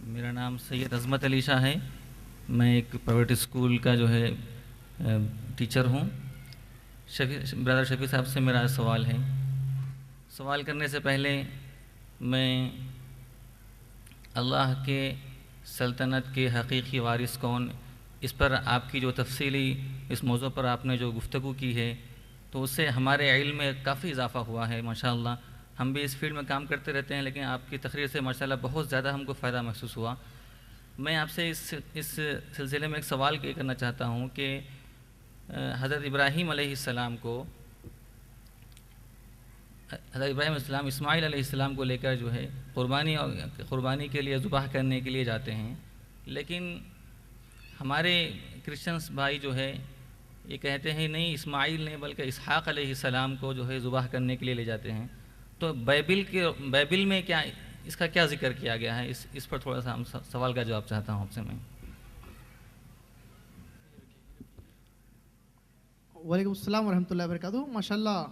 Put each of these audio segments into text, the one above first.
میرا نام سید عظمت علی شاہ ہے. میں ایک پرائیویٹ اسکول کا جو ہے ٹیچر ہوں. برادر شفیع صاحب سے میرا سوال ہے. سوال کرنے سے پہلے میں اللہ کے سلطنت کے حقیقی وارث کون، اس پر آپ کی جو تفصیلی اس موضوع پر آپ نے جو گفتگو کی ہے تو اس سے ہمارے علم میں کافی اضافہ ہوا ہے ماشاءاللہ. ہم بھی اس فیلڈ میں کام کرتے رہتے ہیں لیکن آپ کی تقریر سے ماشاءاللہ بہت زیادہ ہم کو فائدہ محسوس ہوا. میں آپ سے اس سلسلے میں ایک سوال یہ کرنا چاہتا ہوں کہ حضرت ابراہیم علیہ السلام اسماعیل علیہ السلام کو لے کر جو ہے قربانی کے لیے ذبح کرنے کے لیے جاتے ہیں، لیکن ہمارے کرسچنس بھائی جو ہے یہ کہتے ہیں نہیں اسماعیل نے بلکہ اسحاق علیہ السلام کو جو ہے ذبح کرنے کے لیے لے جاتے ہیں. تو بائبل میں کیا اس کا کیا ذکر کیا گیا ہے؟ اس پر تھوڑا سا سوال کا جواب چاہتا ہوں آپ سے میں. وعلیکم السلام ورحمۃ اللہ وبرکاتہ. ماشاءاللہ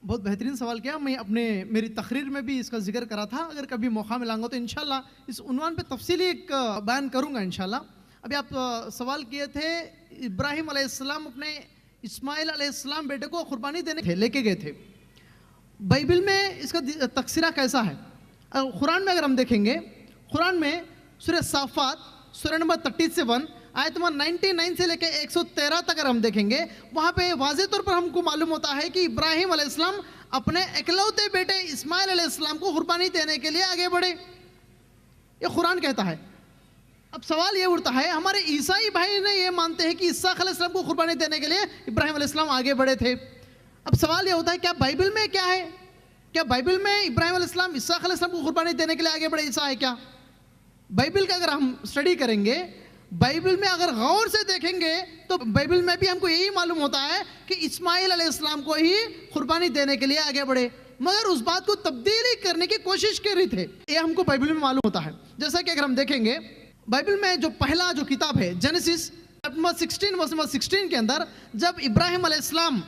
بہت بہترین سوال کیا. میں میری تقریر میں بھی اس کا ذکر کرا تھا. اگر کبھی موقع ملیں گا تو انشاءاللہ اس عنوان پہ تفصیلی ایک بیان کروں گا انشاءاللہ. ابھی آپ سوال کیے تھے ابراہیم علیہ السلام اپنے اسماعیل علیہ السلام بیٹے کو قربانی دینے لے کے گئے تھے. بائبل میں اس کا تذکرہ کیسا ہے؟ قرآن میں اگر ہم دیکھیں گے، قرآن میں سورہ صافات سورہ نمبر 37 آیت نمبر 99 سے لے کے 113 تک اگر ہم دیکھیں گے، وہاں پہ واضح طور پر ہم کو معلوم ہوتا ہے کہ ابراہیم علیہ السلام اپنے اکلوتے بیٹے اسماعیل علیہ السلام کو قربانی دینے کے لیے آگے بڑھے. یہ قرآن کہتا ہے. اب سوال یہ اٹھتا ہے، ہمارے عیسائی بھائی نے یہ مانتے ہیں کہ اسحاق علیہ السلام کو قربانی دینے کے لیے ابراہیم علیہ السلام آگے بڑھے تھے. اب سوال یہ ہوتا ہے کیا بائبل میں کیا ہے؟ کیا بائبل میں ابراہیم علیہ السلام اسحاق علیہ السلام کو قربانی دینے کے لیے آگے بڑھے ایسا ہے کیا؟ بائبل کا اگر ہم اسٹڈی کریں گے، بائبل میں اگر غور سے دیکھیں گے تو بائبل میں بھی ہم کو یہی معلوم ہوتا ہے کہ اسماعیل علیہ السلام کو ہی قربانی دینے کے لیے آگے بڑھے، مگر اس بات کو تبدیلی کرنے کی کوشش کر رہی تھے. یہ ہم کو بائبل میں معلوم ہوتا ہے. جیسا کہ اگر ہم دیکھیں گے بائبل میں جو پہلا جو کتاب ہے جینیسس 16 کے اندر، جب ابراہیم علیہ السلام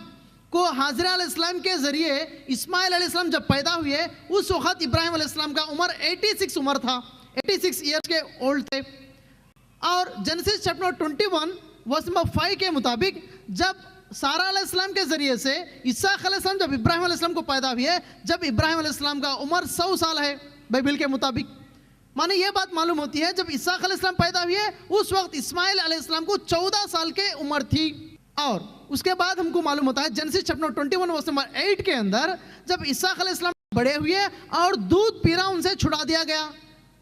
کو حاجرہ علیہ السلام کے ذریعے اسماعیل علیہ السلام جب پیدا ہوئے، اس وقت ابراہیم علیہ السلام کا عمر 86 عمر تھا، 86 ایئرس کے اولڈ تھے. اور جینیسس چیپٹر 21 ورس نمبر 5 کے مطابق جب سارہ علیہ السلام کے ذریعے سے اسحاق علیہ السلام جب ابراہیم علیہ السلام کو پیدا ہوئے، جب ابراہیم علیہ السلام کا عمر 100 سال ہے بائبل کے مطابق. مانے یہ بات معلوم ہوتی ہے جب اسحاق علیہ السلام پیدا ہوئے اس وقت اسماعیل علیہ السلام کو 14 سال کے عمر تھی. اور اس کے بعد ہم کو معلوم ہوتا ہے جینیسس چیپٹر 21 ورس نمبر 8 کے اندر جب اسحاق علیہ السلام بڑے ہوئے اور دودھ پینا ان سے چھڑا دیا گیا،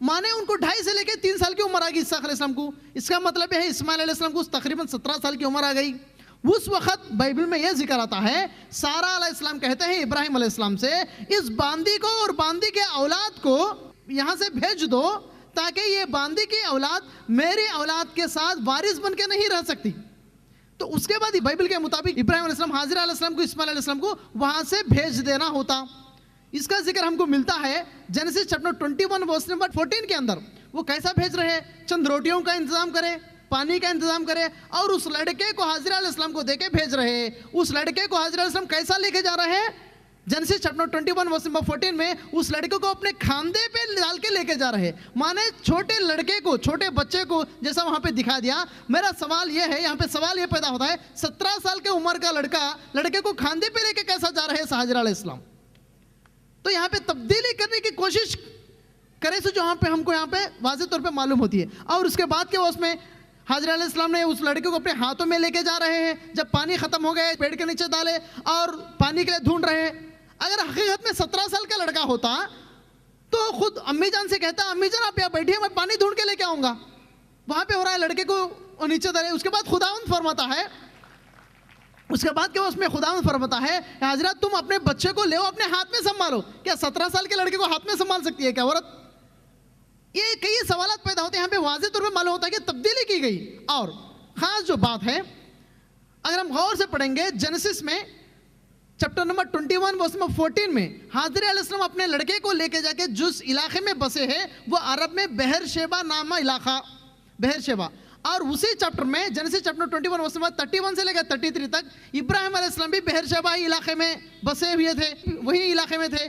مانے ان کو 2.5 سے لے کے 3 سال کی عمر آ گئی اسحاق علیہ السلام کو. اس کا مطلب ہے اسماعیل علیہ السلام کو تقریباً 17 سال کی عمر آ گئی. اس وقت بائبل میں یہ ذکر آتا ہے، سارہ علیہ السلام کہتے ہیں ابراہیم علیہ السلام سے، اس باندی کو اور باندی کے اولاد کو یہاں سے بھیج دو تاکہ یہ باندی کی اولاد میری اولاد کے ساتھ وارث بن کے نہیں رہ سکتی. تو اس کے بعد بائبل کے مطابق ابراہیم علیہ السلام حاجرہ علیہ السلام کو اسماعیل علیہ السلام کو وہاں سے بھیج دینا ہوتا. اس کا ذکر ہم کو ملتا ہے جینیسس چیپٹر 21 ورس نمبر 14 کے اندر. وہ کیسا بھیج رہے ہیں؟ چند روٹیوں کا انتظام کرے، پانی کا انتظام کرے اور اس لڑکے کو حاجرہ علیہ السلام کو دے کے بھیج رہے ہیں. اس لڑکے کو حاجرہ علیہ السلام کیسا لے کے جا رہے ہیں؟ جینیسس چیپٹر 21 ورس نمبر 14 میں اس لڑکے کو اپنے کھاندے پہ ڈال کے لے کے جا رہے ہیں. مانے چھوٹے لڑکے کو، چھوٹے بچے کو جیسا وہاں پہ دکھا دیا. میرا سوال یہ ہے، یہاں پہ سوال یہ پیدا ہوتا ہے 17 سال کے عمر کا لڑکے کو کھاندے پہ لے کے کیسا جا رہے ہیں حاجرہ علیہ السلام؟ تو یہاں پہ تبدیلی کرنے کی کوشش کرے سے جو ہم کو یہاں پہ واضح طور پہ معلوم ہوتی ہے. اور اس کے بعد کے اس میں حاجرہ علیہ السلام نے اس لڑکے کو اپنے ہاتھوں میں لے کے جا رہے ہیں. جب پانی ختم ہو گئے پیڑ کے نیچے ڈالے اور پانی کے لیے ڈھونڈ رہے ہیں. اگر حقیقت میں 17 سال کا لڑکا ہوتا تو خود امی جان سے کہتا، امی جان آپ یہاں بیٹھیے میں پانی ڈھونڈ کے لے کے آؤں گا. وہاں پہ ہو رہا ہے لڑکے کو نیچے ڈالے. اس کے بعد خداوند فرماتا ہے، اس کے بعد کہ اس میں خداوند فرماتا ہے حضرت تم اپنے بچے کو لے اپنے ہاتھ میں سنبھالو. کیا 17 سال کے لڑکے کو ہاتھ میں سنبھال سکتی ہے کیا عورت؟ یہ کئی سوالات پیدا ہوتے ہیں. یہاں پہ واضح طور پہ معلوم ہوتا ہے کہ تبدیلی کی گئی. اور خاص جو بات ہے اگر ہم غور سے پڑھیں گے جینیسس میں چیپٹر نمبر 21 ورس نمبر 14 میں حاجرہ علیہ السلام اپنے لڑکے کو لے کے جا کے جس علاقے میں بسے ہیں وہ عرب میں بحر شیبہ نامہ علاقہ، بحر شیبہ. اور اسی چیپٹر میں جینیسس چیپٹر 21 ورس نمبر 31 سے لے کر 33 تک ابراہیم علیہ السلام بھی بحر شیبہ علاقے میں بسے ہوئے تھے، وہی علاقے میں تھے.